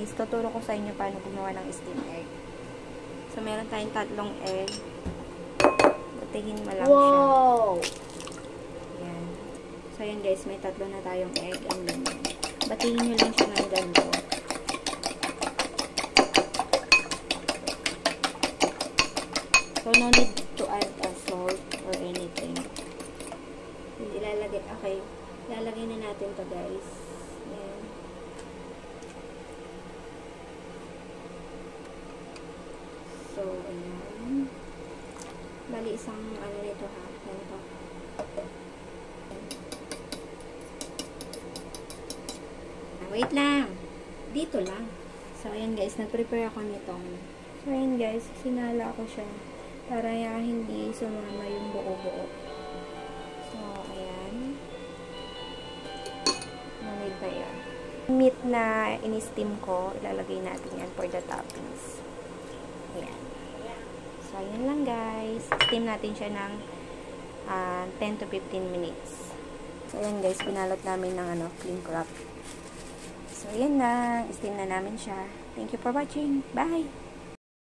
is tuturo ko sa inyo paano gumawa ng steam egg. So, meron tayong 3 egg. Butihin mo lang siya. Ayan. So, ayan guys, may 3 na tayong egg. And then, batihin nyo lang siya ng ganito. So, no need to add salt or anything. Ilalagay, okay. Ilalagay na natin to guys. Ayan. So, ayan. Bali, isang ano nito ha. Ganito. Wait lang. Dito lang. So, ayan guys. Nag-prepare ako nitong. So, ayan guys. Sinala ko siya. Para hindi sumama yung buo-buo. So, ayan. Nanid ba yan? Meat na in-steam ko, ilalagay natin yan for the toppings. Ayan. So, ayan lang guys. Steam natin siya ng 10 to 15 minutes. So, ayan guys. Pinalot namin ng cling wrap. So, ayan na. Steam na namin siya. Thank you for watching. Bye!